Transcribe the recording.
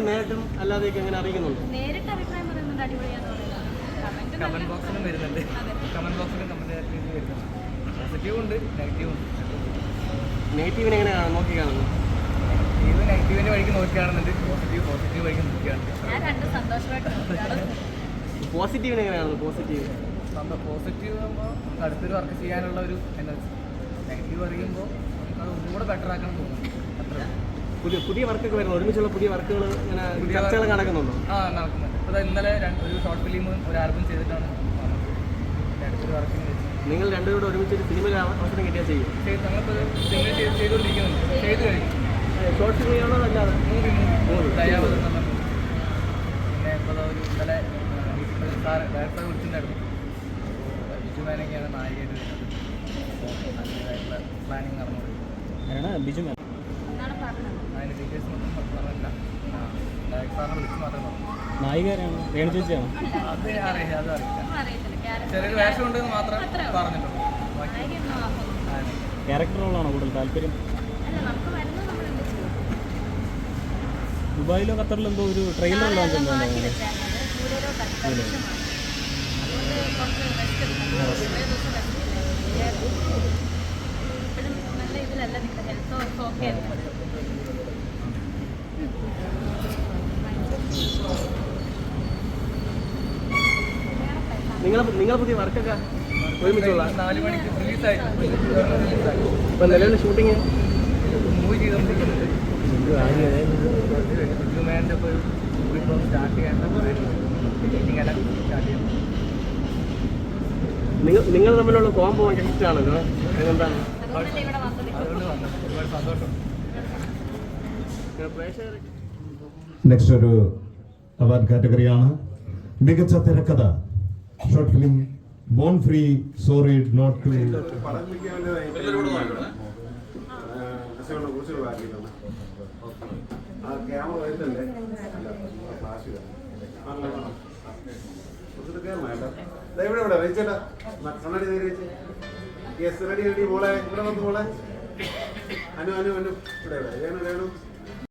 നേരിട്ടും അല്ലാതെയൊക്കെ എങ്ങനെ അറിയിക്കുന്നുണ്ട്? നേരിട്ട് അഭിപ്രായം പറയുന്നുണ്ട്, അടിപൊളിയാന്ന് പറയുന്നത്. കമന്റ് ബോക്സിലും വരുന്നുണ്ട്, കമന്റ് ബോക്സിലും കമന്റ് വരുന്നുണ്ട്. പോസിറ്റീവ് ഉണ്ട്, നെഗറ്റീവ് ഉണ്ട്. നെഗറ്റീവിനെ എങ്ങനെയാണ് നോക്കി കാണുന്നത്? നെഗറ്റീവിന്റെ വഴിക്ക് നോക്കി കാണുന്നുണ്ട്, പോസിറ്റീവ് വഴിക്ക് നോക്കി കാണുന്നുണ്ട്. ഞാൻ രണ്ടും സന്തോഷമായിട്ട് പോസിറ്റീവിനെ എങ്ങനെയാണ്? പോസിറ്റീവ് ആകുമ്പോൾ അടുത്തൊരു വർക്ക് ചെയ്യാനുള്ള ഒരു എനർജി. നെഗറ്റീവ് അറിയുമ്പോൾ നമുക്കത് ഒന്നുകൂടെ ബെറ്റർ ആക്കണം തോന്നുന്നു. അത്ര പുതിയ വർക്കൊക്കെ വരുന്നു, ഒരുമിച്ചുള്ള പുതിയ വർക്കുകൾ ഇങ്ങനെ ചർച്ചകൾ നടക്കുന്നുണ്ടോ? നടക്കുന്നുണ്ട്. ഇപ്പോൾ ഇന്നലെ ഒരു ഷോർട്ട് ഫിലിമും ഒരു ആൽബം ചെയ്തിട്ടാണ് അടുത്തൊരു വർക്കിന് വെച്ചത്. നിങ്ങൾ രണ്ടുപേരോട് ഒരുമിച്ച് ഒരു സിനിമയിൽ അവസരം കിട്ടിയാൽ ചെയ്യും? നമ്മളിപ്പോൾ സിനിമ ചെയ്തുകൊണ്ടിരിക്കുന്നുണ്ട്, ചെയ്ത് കഴിഞ്ഞു. ഷോർട്ട് ഫിലിമാണോ അല്ലാതെ? മൂവി ദയാവത് എന്നുള്ള മൂവി. പിന്നെ ഇപ്പോൾ ഒരു ഇന്നലെ ഡയറക്ടറെ വിളിച്ചിട്ടുണ്ടായിരുന്നു. ബിജുമാനൊക്കെയാണ് നായികയായിട്ട് വരുന്നത്. അതിൻ്റെതായിട്ടുള്ള പ്ലാനിങ് നടന്നുകൊണ്ടിരിക്കുന്നത്. ബിജുമാൻ അതിൻ്റെ ഡീറ്റെയിൽസ് ഒന്നും പറഞ്ഞില്ല. ഡയറക്ടറിനെ വിളിച്ച് മാത്രമേ പറഞ്ഞു. നായികരാണ് രേണു ചേച്ചിയാണോ? അത് അറിയില്ല. ചെറിയൊരു വേഷം ഉണ്ടെന്ന് മാത്രമേ പറഞ്ഞിട്ടുള്ളൂ. ക്യാരക്ടർ റോളാണോ കൂടുതൽ താല്പര്യം? ദുബായിലോ ഖത്തറിലോ എന്തോ ഒരു ട്രെയിലർ ലോഞ്ച് ഉണ്ടോ? നിങ്ങൾ പുതിയ വർക്കൊക്കെ ഒരുമിച്ചുള്ള 4 മണിക്ക് റിലീസായിട്ട് ഇപ്പം നിലവിൽ ഷൂട്ടിങ് മൂവി ചെയ്തുകൊണ്ടിരിക്കുന്നുണ്ട്. ബിജുമാൻ്റെ ഇപ്പോൾ ഇപ്പോൾ സ്റ്റാർട്ട് ചെയ്യാൻ മീറ്റിംഗ് എല്ലാം സ്റ്റാർട്ട് ചെയ്യുന്നു. നിങ്ങൾ തമ്മിലുള്ള കോംബോ ഹിറ്റാണല്ലോ, എന്താണ്? അതുകൊണ്ട് വന്നു, ഒരുപാട് സന്തോഷം. നെക്സ്റ്റ് ഒരു അവാർഡ് കാറ്റഗറിയാണ് മികച്ച തിരക്കഥ short film born free sorry not two. Ready മോളെ ഇവിടെ വന്ന് മോളെ അനു അനു അനു ഇവിടെ രേണു